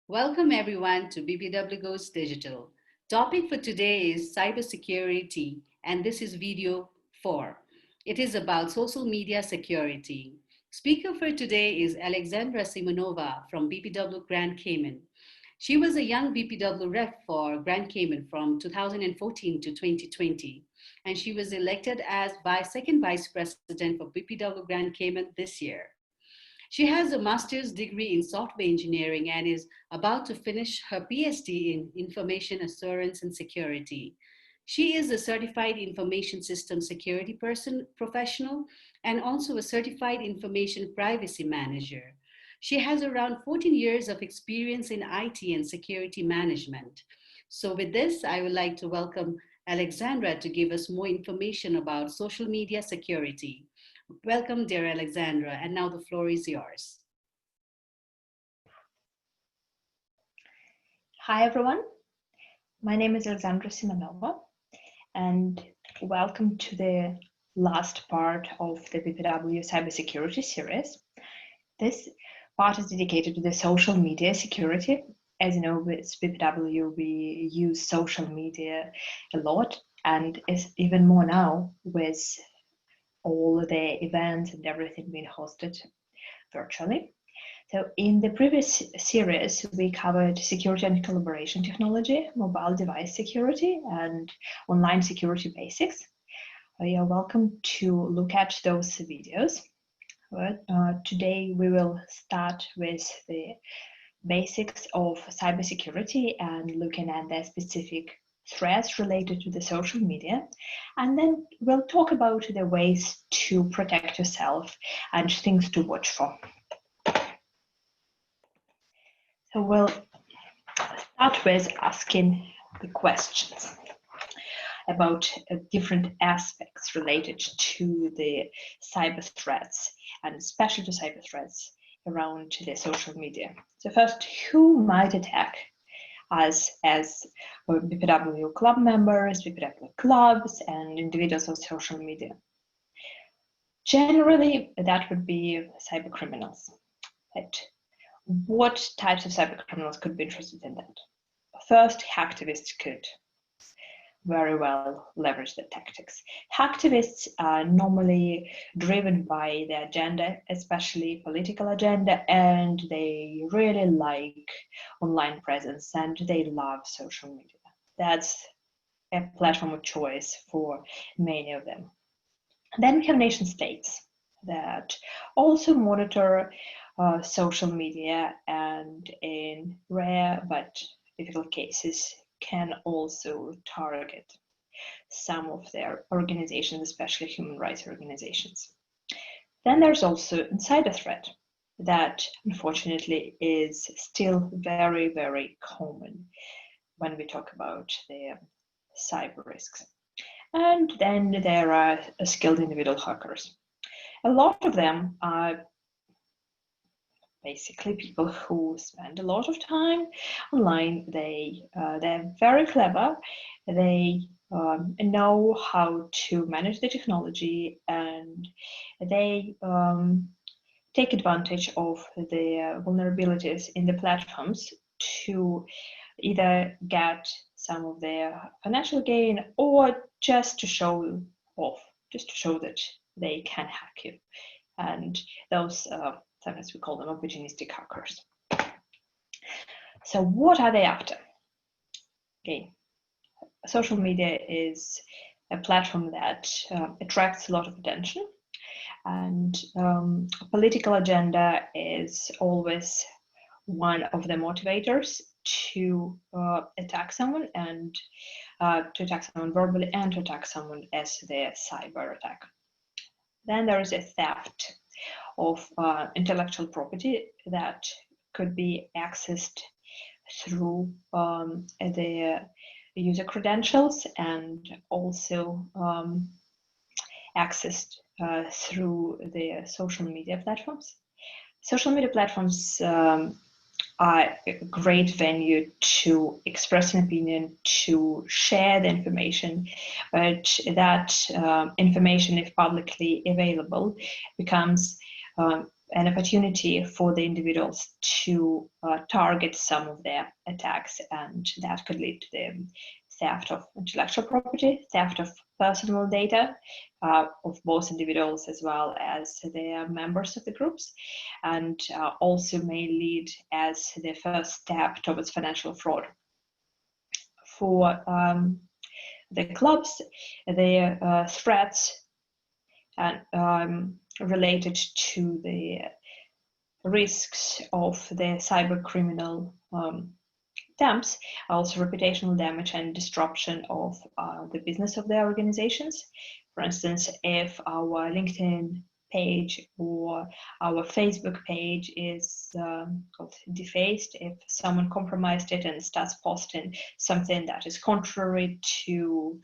Welcome everyone to BPW Goes Digital. Topic for today is cybersecurity, and this is video 4. It is about social media security. Speaker for today is Alexandra Simonova from BPW Grand Cayman. She was a young BPW rep for Grand Cayman from 2014 to 2020, and she was elected as second vice president for BPW Grand Cayman this year. She has a master's degree in software engineering and is about to finish her PhD in information assurance and security. She is a certified information system security professional and also a certified information privacy manager. She has around 14 years of experience in IT and security management. So, with this, I would like to welcome Alexandra to give us more information about social media security. Welcome, dear Alexandra, and now the floor is yours. Hi everyone, my name is Alexandra Simonova, and welcome to the last part of the BPW Cybersecurity series. This part is dedicated to the social media security. As you know, with BPW we use social media a lot, and is even more now with all the events and everything being hosted virtually. So in the previous series, we covered security and collaboration technology, mobile device security, and online security basics. You are welcome to look at those videos. Today, we will start with the basics of cybersecurity and looking at the specific threats related to the social media. And then we'll talk about the ways to protect yourself and things to watch for. So we'll start with asking the questions about different aspects related to the cyber threats, and especially to cyber threats around the social media. So first, who might attack us as BPW club members, BPW clubs, and individuals on social media? Generally, that would be cyber criminals. But what types of cyber criminals could be interested in that? First, hacktivists could very well leverage the tactics. Hacktivists are normally driven by the agenda, especially political agenda, and they really like online presence and they love social media. That's a platform of choice for many of them. Then we have nation states that also monitor social media, and in rare but difficult cases can also target some of their organizations, especially human rights organizations. Then there's also insider threat that unfortunately is still very, very common when we talk about the cyber risks. And then there are skilled individual hackers. A lot of them are basically people who spend a lot of time online. They're very clever. They know how to manage the technology, and they take advantage of the vulnerabilities in the platforms to either get some of their financial gain or just to show off, just to show that they can hack you. And those sometimes we call them opportunistic hackers. So what are they after? Okay, social media is a platform that attracts a lot of attention, and political agenda is always one of the motivators to attack someone, and to attack someone verbally and to attack someone as the cyber attack. Then there is a theft of intellectual property that could be accessed through the user credentials, and also accessed through the social media platforms. Social media platforms are a great venue to express an opinion, to share the information, but that information, if publicly available, becomes an opportunity for the individuals to target some of their attacks, and that could lead to the theft of intellectual property, theft of personal data of both individuals as well as their members of the groups, and also may lead as the first step towards financial fraud. For the clubs, the threats and related to the risks of the cyber criminal attempts, also reputational damage and disruption of the business of their organizations. For instance, if our LinkedIn page or our Facebook page is defaced, if someone compromised it and starts posting something that is contrary to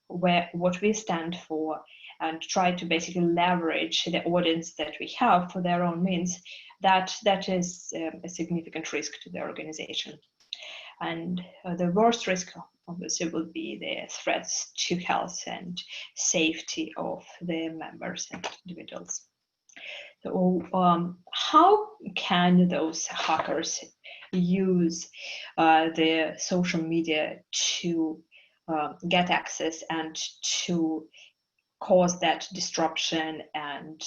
what we stand for, and try to basically leverage the audience that we have for their own means, that is a significant risk to the organization. And the worst risk, obviously, would be the threats to health and safety of the members and individuals. So how can those hackers use the social media to get access and to cause that disruption and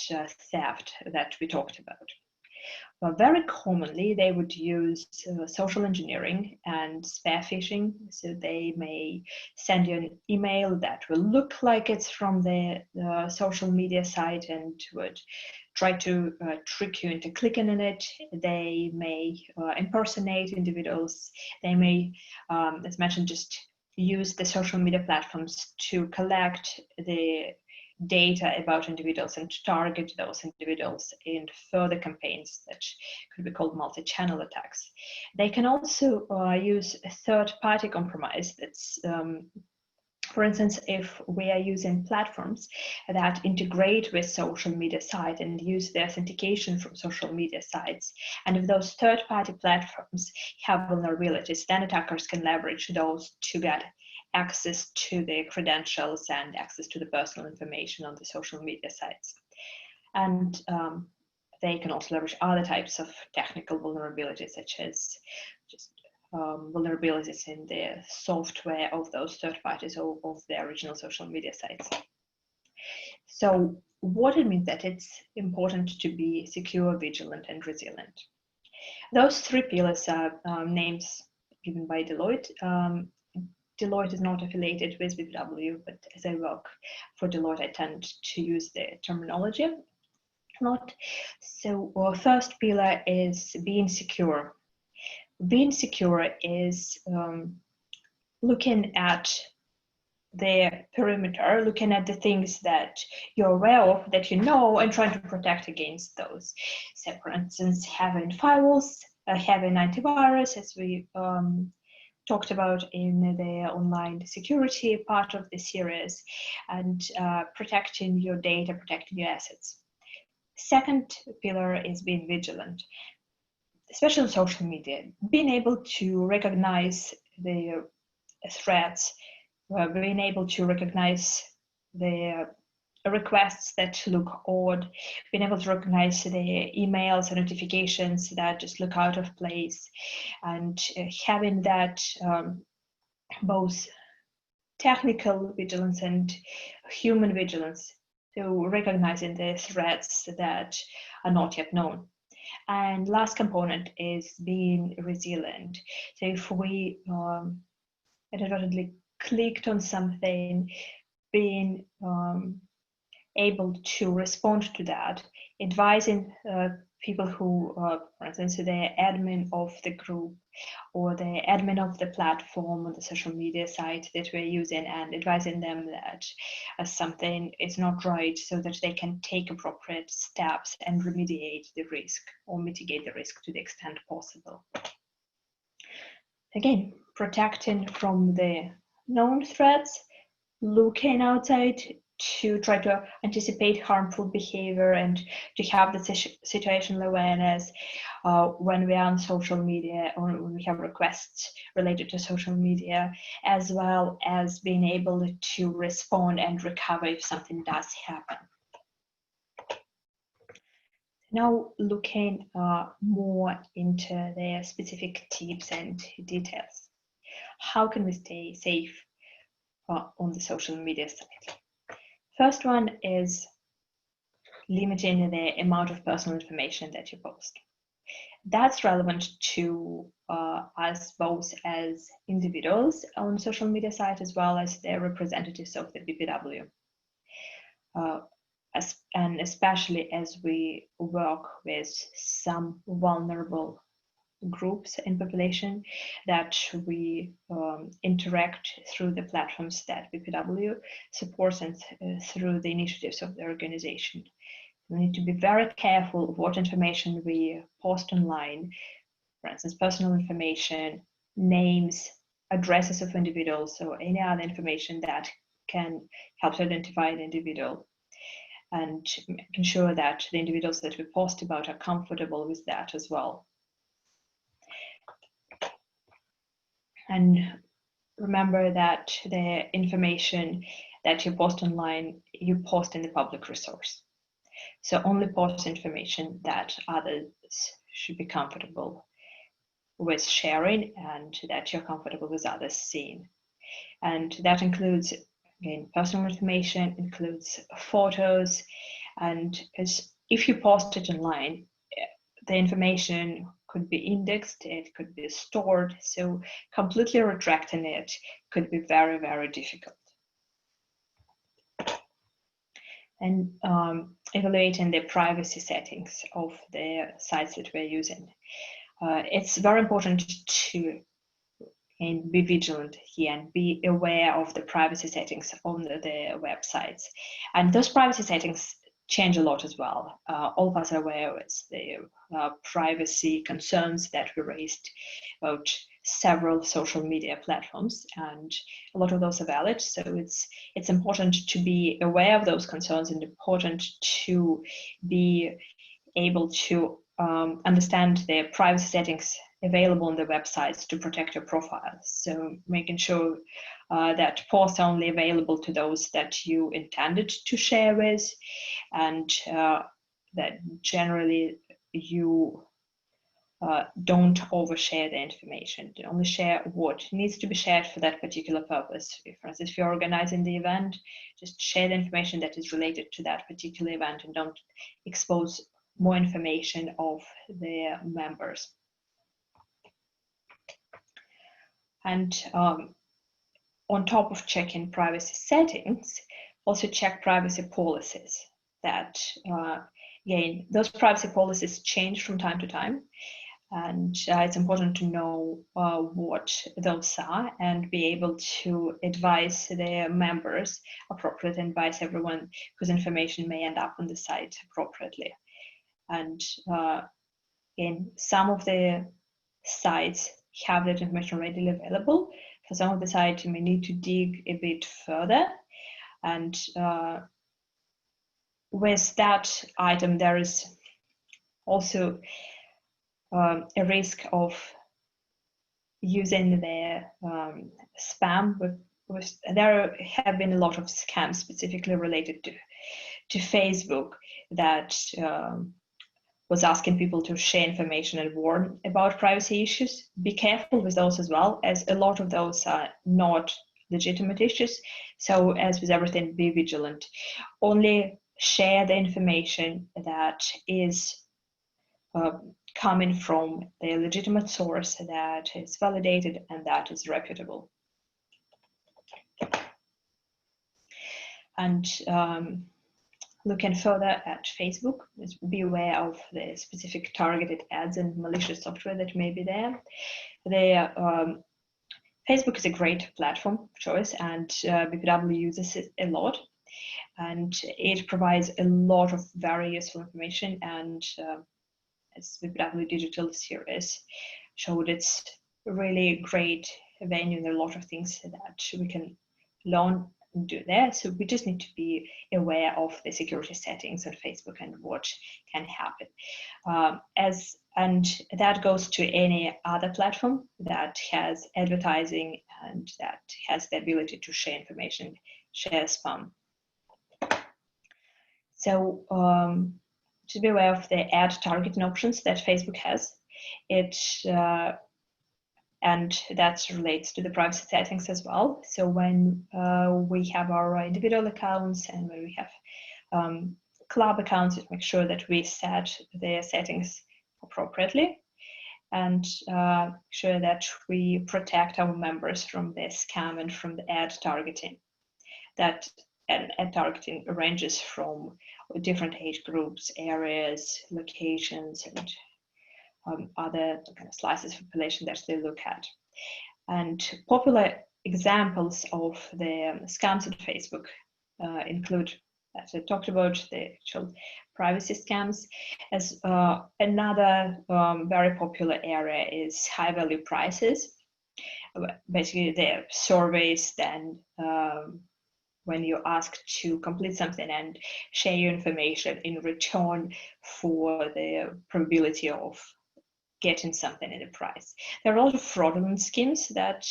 theft that we talked about? Very commonly, they would use social engineering and spear phishing. So they may send you an email that will look like it's from the social media site and would try to trick you into clicking on it. They may impersonate individuals. They may, as mentioned, just use the social media platforms to collect the data about individuals and to target those individuals in further campaigns that could be called multi-channel attacks. They can also use a third-party compromise. That's for instance, if we are using platforms that integrate with social media sites and use the authentication from social media sites, and if those third-party platforms have vulnerabilities, then attackers can leverage those to get access to the credentials and access to the personal information on the social media sites. And they can also leverage other types of technical vulnerabilities, such as just vulnerabilities in the software of those third parties or of the original social media sites. So what it means that it's important to be secure, vigilant, and resilient. Those three pillars are names given by Deloitte. Deloitte is not affiliated with BPW, but as I work for Deloitte, I tend to use the terminology not. So our first pillar is being secure. Being secure is looking at the perimeter, looking at the things that you're aware of, that you know, and trying to protect against those. So for instance, having firewalls, having antivirus, as we talked about in the online security part of the series, and protecting your data, protecting your assets. Second pillar is being vigilant, especially on social media, being able to recognize the threats, being able to recognize the requests that look odd, being able to recognize the emails and notifications that just look out of place, and having that both technical vigilance and human vigilance, so recognizing the threats that are not yet known. And last component is being resilient. So if we inadvertently clicked on something, being able to respond to that, advising people who, for instance, the admin of the group or the admin of the platform or the social media site that we're using, and advising them that something is not right so that they can take appropriate steps and remediate the risk or mitigate the risk to the extent possible. Again, protecting from the known threats, looking outside to try to anticipate harmful behavior and to have the situational awareness when we are on social media or when we have requests related to social media, as well as being able to respond and recover if something does happen. Now looking more into the specific tips and details. How can we stay safe on the social media side? First one is limiting the amount of personal information that you post. That's relevant to us both as individuals on social media site as well as the representatives of the BPW. And especially as we work with some vulnerable groups in population that we interact through the platforms that BPW supports and through the initiatives of the organization. We need to be very careful what information we post online, for instance, personal information, names, addresses of individuals, or any other information that can help to identify the individual, and making sure that the individuals that we post about are comfortable with that as well. And remember that the information that you post online, you post in the public resource. So only post information that others should be comfortable with sharing and that you're comfortable with others seeing. And that includes, again, personal information, includes photos, and if you post it online, the information could be indexed, it could be stored, so completely retracting it could be very, very difficult. And evaluating the privacy settings of the sites that we're using. It's very important to be vigilant here and be aware of the privacy settings on the websites. And those privacy settings change a lot as well. All of us are aware of the privacy concerns that we raised about several social media platforms, and a lot of those are valid. So it's important to be aware of those concerns and important to be able to understand the privacy settings available on the websites to protect your profile. So making sure that posts are only available to those that you intended to share with, and that generally you don't overshare the information. You only share what needs to be shared for that particular purpose. For instance, if you're organizing the event, just share the information that is related to that particular event and don't expose more information of their members. And on top of checking privacy settings, also check privacy policies. That again, those privacy policies change from time to time, and it's important to know what those are and be able to advise their members appropriately and advise everyone whose information may end up on the site appropriately. And again, some of the sites have that information readily available. For some of the sites, you may need to dig a bit further. And with that item, there is also a risk of using the spam. There have been a lot of scams specifically related to Facebook that was asking people to share information and warn about privacy issues. Be careful with those as well, as a lot of those are not legitimate issues. So as with everything, be vigilant. Only share the information that is coming from the legitimate source, that is validated and that is reputable. And looking further at Facebook, be aware of the specific targeted ads and malicious software that may be there. Facebook is a great platform of choice, and BPW uses it a lot. And it provides a lot of very useful information, and as BPW Digital Series showed, it's a really great venue, and there are a lot of things that we can learn and do there. So we just need to be aware of the security settings on Facebook and what can happen. And that goes to any other platform that has advertising and that has the ability to share information, share spam. So to be aware of the ad targeting options that Facebook has. And that relates to the privacy settings as well. So when we have our individual accounts and when we have club accounts, make sure that we set the settings appropriately and sure that we protect our members from the scam and from the ad targeting. That ad targeting ranges from different age groups, areas, locations, and other kind of slices of population that they look at. And popular examples of the scams on Facebook include, as I talked about, the actual privacy scams. As another very popular area is high value prices. Basically, they're surveys then when you ask to complete something and share your information in return for the probability of getting something in a price. There are a lot of fraudulent schemes that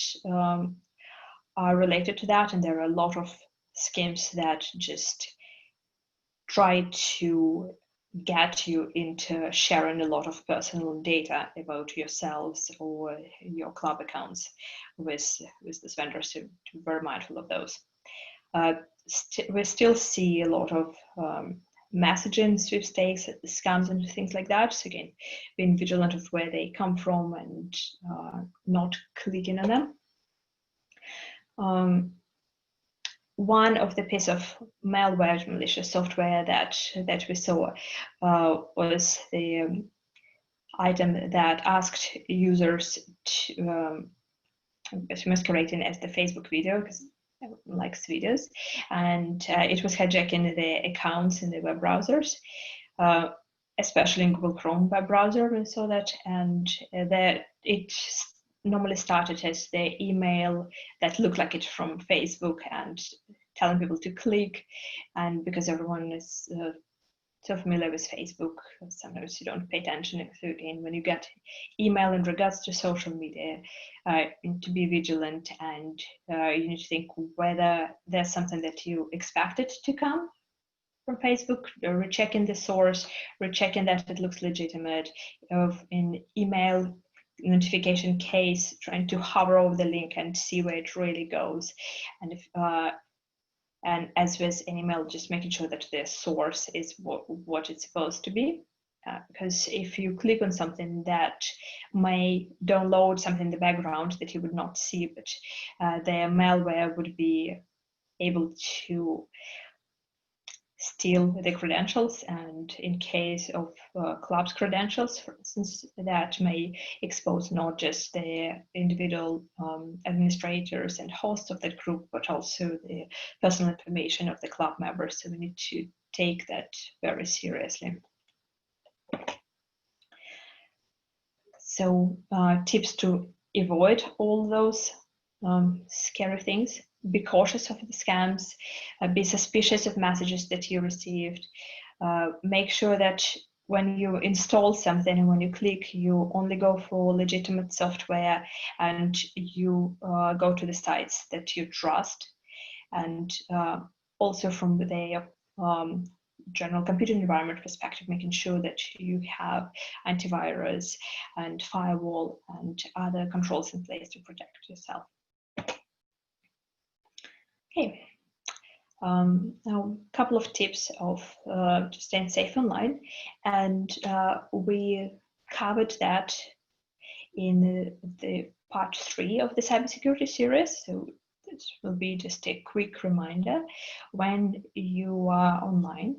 are related to that, and there are a lot of schemes that just try to get you into sharing a lot of personal data about yourselves or your club accounts with these vendors, to be very mindful of those. We still see a lot of messaging sweepstakes, scams, and things like that. So again, being vigilant of where they come from and not clicking on them. One of the piece of malware malicious software that we saw was the item that asked users to masquerading as the Facebook video, because likes videos, and it was hijacking the accounts in the web browsers, especially in Google Chrome web browser. We saw that, and that it normally started as the email that looked like it from Facebook and telling people to click. And because everyone is so familiar with Facebook, sometimes you don't pay attention. So again, when you get email in regards to social media, you need to be vigilant, and you need to think whether there's something that you expected to come from Facebook, rechecking the source, rechecking that it looks legitimate. In email notification case, trying to hover over the link and see where it really goes. And if and as with an email, just making sure that the source is what it's supposed to be. Because if you click on something that may download something in the background that you would not see, but the malware would be able to steal the credentials, and in case of club's credentials, for instance, that may expose not just the individual administrators and hosts of that group, but also the personal information of the club members. So we need to take that very seriously. So tips to avoid all those scary things: be cautious of the scams, be suspicious of messages that you received, make sure that when you install something and when you click, you only go for legitimate software, and you go to the sites that you trust. And also from the general computing environment perspective, making sure that you have antivirus and firewall and other controls in place to protect yourself. Okay, now a couple of tips of to staying safe online, and we covered that in the part 3 of the cybersecurity series. So this will be just a quick reminder: when you are online,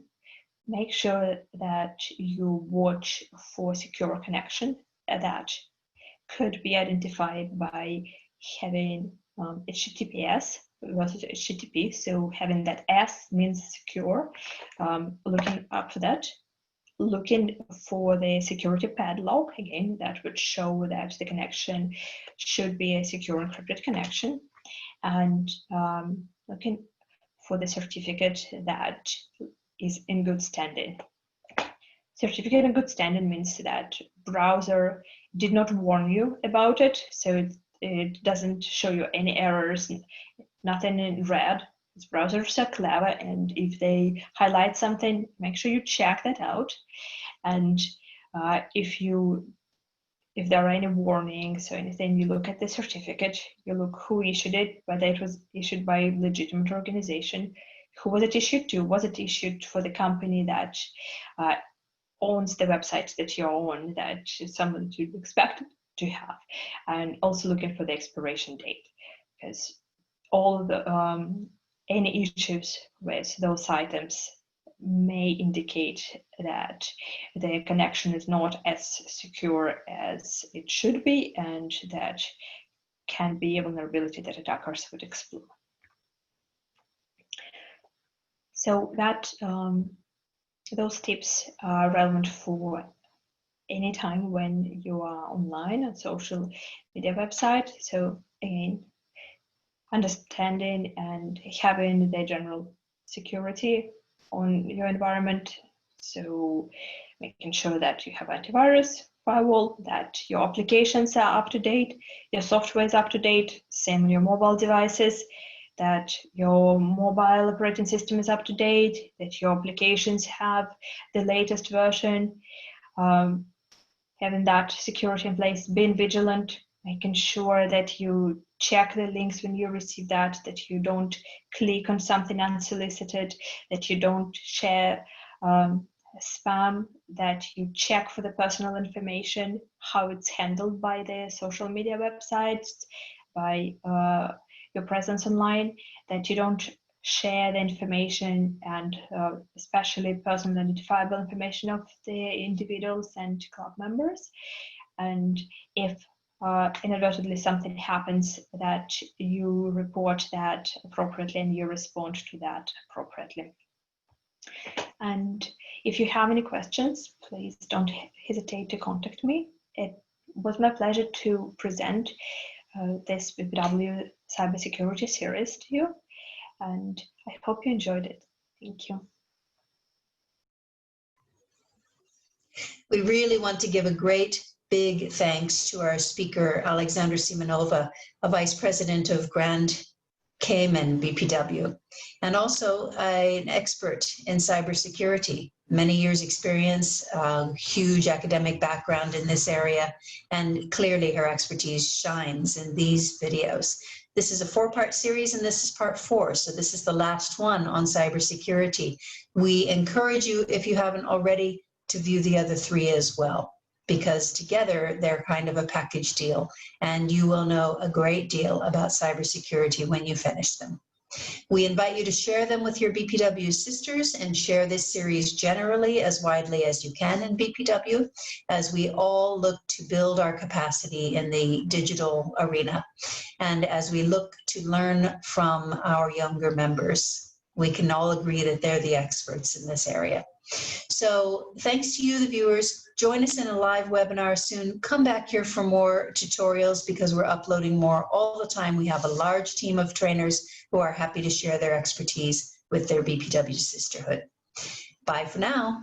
make sure that you watch for secure connection that could be identified by having HTTPS versus HTTP. So having that S means secure. Looking up for that. Looking for the security padlock, again, that would show that the connection should be a secure encrypted connection. And looking for the certificate that is in good standing. Certificate in good standing means that browser did not warn you about it, so it doesn't show you any errors, nothing in red. These browsers are clever, and if they highlight something, make sure you check that out. And if there are any warnings or anything, you look at the certificate, you look who issued it, whether it was issued by a legitimate organization, who was it issued to, was it issued for the company that owns the website that you own, that is someone that you'd expect to have, and also looking for the expiration date, because all the any issues with those items may indicate that the connection is not as secure as it should be, and that can be a vulnerability that attackers would exploit. So that those tips are relevant for any time when you are online on social media website. So again, understanding and having the general security on your environment. So making sure that you have antivirus, firewall, that your applications are up to date, your software is up to date, same on your mobile devices, that your mobile operating system is up to date, that your applications have the latest version, having that security in place, being vigilant, making sure that you check the links when you receive that you don't click on something unsolicited, that you don't share spam, that you check for the personal information, how it's handled by the social media websites, by your presence online, that you don't share the information and especially personal identifiable information of the individuals and club members. And if inadvertently something happens, that you report that appropriately and you respond to that appropriately. And if you have any questions, please don't hesitate to contact me. It was my pleasure to present this BPW cybersecurity series to you, and I hope you enjoyed it. Thank you. We really want to give a great big thanks to our speaker, Alexandra Simonova, a Vice President of Grand Cayman BPW, and also an expert in cybersecurity. Many years experience, huge academic background in this area, and clearly her expertise shines in these videos. This is a 4-part series, and this is part 4, so this is the last one on cybersecurity. We encourage you, if you haven't already, to view the other 3 as well, because together they're kind of a package deal, and you will know a great deal about cybersecurity when you finish them. We invite you to share them with your BPW sisters and share this series generally as widely as you can in BPW, as we all look to build our capacity in the digital arena. And as we look to learn from our younger members, we can all agree that they're the experts in this area. So thanks to you, the viewers. Join us in a live webinar soon. Come back here for more tutorials because we're uploading more all the time. We have a large team of trainers who are happy to share their expertise with their BPW sisterhood. Bye for now.